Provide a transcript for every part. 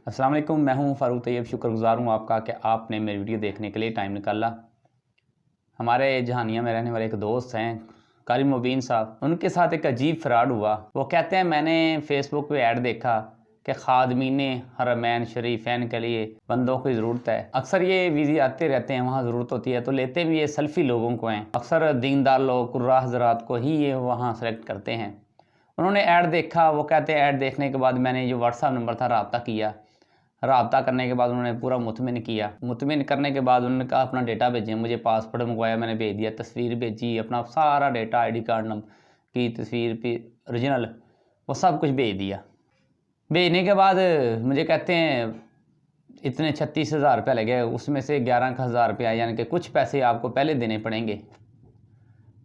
अस्सलाम वालेकुम, मैं हूं फ़ारूक तैयब। शुक्रगुज़ार हूं आपका कि आपने मेरी वीडियो देखने के लिए टाइम निकाला। हमारे जहानिया में रहने वाले एक दोस्त हैं कारी मुबीन साहब, उनके साथ एक अजीब फ़्रॉड हुआ। वो कहते हैं मैंने फ़ेसबुक पे ऐड देखा कि खादमीन हरमैन शरीफैन के लिए बंदों की ज़रूरत है। अक्सर ये वीज़े आते रहते हैं, वहाँ ज़रूरत होती है तो लेते भी ये सल्फ़ी लोगों को हैं। अक्सर दीनदार लोग कुर्रा हज़रात को ही ये वहाँ सेलेक्ट करते हैं। उन्होंने ऐड देखा। वो कहते हैं ऐड देखने के बाद मैंने जो व्हाट्सअप नंबर था रब्ता किया। रब्ता करने के बाद उन्होंने पूरा मुतमिन किया। मुतमिन करने के बाद उन्होंने कहा अपना डेटा भेजें। मुझे पासपोर्ट मंगवाया, मैंने भेज दिया, तस्वीर भेजी, अपना सारा डेटा, आईडी कार्ड नंबर की तस्वीर भी ओरिजिनल, वो सब कुछ भेज दिया। भेजने के बाद मुझे कहते हैं इतने 36,000 रुपये लगे, उसमें से 11,000 रुपया यानी कि कुछ पैसे आपको पहले देने पड़ेंगे।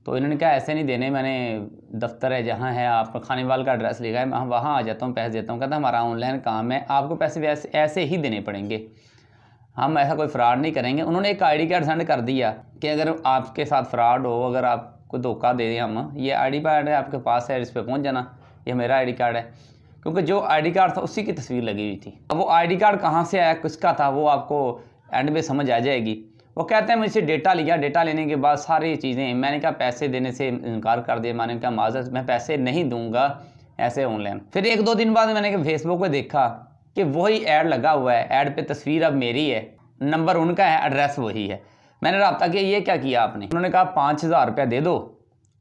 तो इन्होंने कहा ऐसे नहीं देने, मैंने दफ्तर है जहाँ है, आप खानेवाल का एड्रेस लिखा है, मैं वहाँ आ जाता हूँ, पैसे देता हूँ। कहता हमारा ऑनलाइन काम है, आपको पैसे वैसे ऐसे ही देने पड़ेंगे, हम ऐसा कोई फ़्रॉड नहीं करेंगे। उन्होंने एक आईडी कार्ड सेंड कर दिया कि अगर आपके साथ फ़्रॉड हो, अगर आपको धोखा दे दें हम, ये आईडी कार्ड है आपके पास है, इस पर पहुँच जाना, ये मेरा आईडी कार्ड है। क्योंकि जो आईडी कार्ड था उसी की तस्वीर लगी हुई थी। अब वो आईडी कार्ड कहाँ से आया, किसका था, वो आपको एंड में समझ आ जाएगी। वो कहते हैं मुझसे डेटा लिया, डेटा लेने के बाद सारी चीज़ें, मैंने कहा पैसे देने से इनकार कर दिया। मैंने कहा माज़रत, मैं पैसे नहीं दूंगा ऐसे ऑनलाइन। फिर 1-2 दिन बाद मैंने फेसबुक पे देखा कि वही ऐड लगा हुआ है। ऐड पे तस्वीर अब मेरी है, नंबर उनका है, एड्रेस वही है। मैंने रब्ता किया, ये क्या किया आपने? उन्होंने कहा 5,000 रुपया दे दो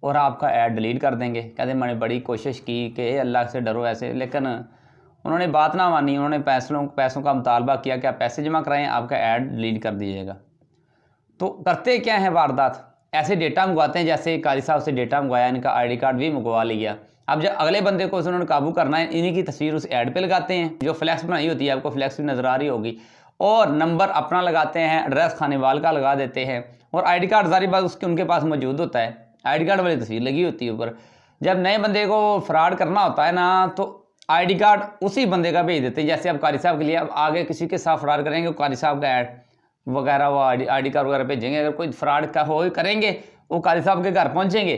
और आपका ऐड डिलीट कर देंगे। कहते मैंने बड़ी कोशिश की कि अल्लाह से डरो ऐसे, लेकिन उन्होंने बात ना मानी। उन्होंने पैसों का मुतालबा किया कि आप पैसे जमा कराएं, आपका ऐड डिलीट कर दीजिएगा। तो करते क्या है वारदात, ऐसे डेटा मंगवाते हैं। जैसे कारी साहब से डेटा मंगवाया, इनका आईडी कार्ड भी मंगवा लिया। अब जब अगले बंदे को उन्होंने काबू करना है, इन्हीं की तस्वीर उस ऐड पे लगाते हैं, जो फ्लैक्स बनाई होती है, आपको फ्लैक्स भी नज़र आ रही होगी, और नंबर अपना लगाते हैं, एड्रेस खानेवाल का लगा देते हैं, और आईडी कार्ड सारी बात उसके उनके पास मौजूद होता है, आईडी कार्ड वाली तस्वीर लगी होती है ऊपर। जब नए बंदे को फ्रॉड करना होता है ना, तो आईडी कार्ड उसी बंदे का भेज देते हैं। जैसे अब कारी साहब के लिए अब आगे किसी के साथ फ्रॉड करेंगे, कारी साहब का ऐड वगैरह, वो आईडी कार्ड वगैरह भेजेंगे। अगर कोई फ्रॉड का हो करेंगे, वो कारी साहब के घर पहुंचेंगे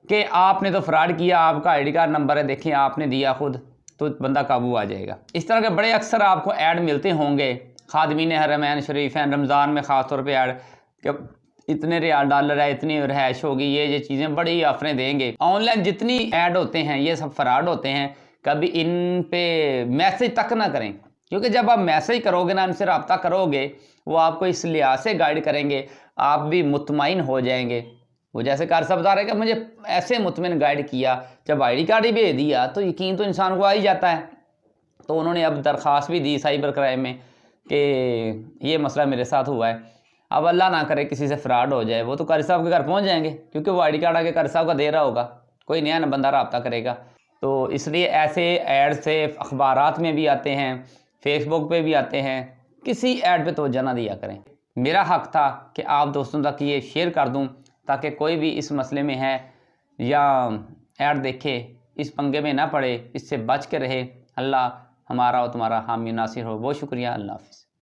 कि आपने तो फ्रॉड किया, आपका आईडी कार्ड नंबर है, देखिए आपने दिया खुद, तो बंदा काबू आ जाएगा। इस तरह के बड़े अक्सर आपको ऐड मिलते होंगे। खादमीन हरमैन शरीफैन, रमज़ान में ख़ास तौर पर ऐड कि इतने रियाल डॉलर है, इतनी रहायश होगी, ये चीज़ें बड़ी ऑफरें देंगे। ऑनलाइन जितनी ऐड होते हैं ये सब फ्रॉड होते हैं। कभी इन पे मैसेज तक ना करें, क्योंकि जब आप मैसेज करोगे ना, उनसे रब्ता करोगे, वो आपको इस लिहाज से गाइड करेंगे, आप भी मुतमईन हो जाएंगे। वो जैसे कार साहब बता रहे कि मुझे ऐसे मुतमईन गाइड किया, जब आईडी कार्ड ही भेज दिया तो यकीन तो इंसान को आ ही जाता है। तो उन्होंने अब दरख्वास्त भी दी साइबर क्राइम में कि ये मसला मेरे साथ हुआ है। अब अल्लाह ना करे किसी से फ्रॉड हो जाए, वो तो कारी साहब के घर पहुँच जाएंगे, क्योंकि वो आईडी कार्ड आगे कारी साहब का दे रहा होगा, कोई नया ना बंदा रब्ता करेगा। तो इसलिए ऐसे ऐड से अखबारात में भी आते हैं, फेसबुक पे भी आते हैं, किसी ऐड पे तवज्जो ना दिया करें। मेरा हक था कि आप दोस्तों तक ये शेयर कर दूं, ताकि कोई भी इस मसले में है या ऐड देखे, इस पंगे में ना पड़े, इससे बच के रहे। अल्लाह हमारा और तुम्हारा हामी नासिर हो। बहुत शुक्रिया। अल्लाह हाफ़िज़।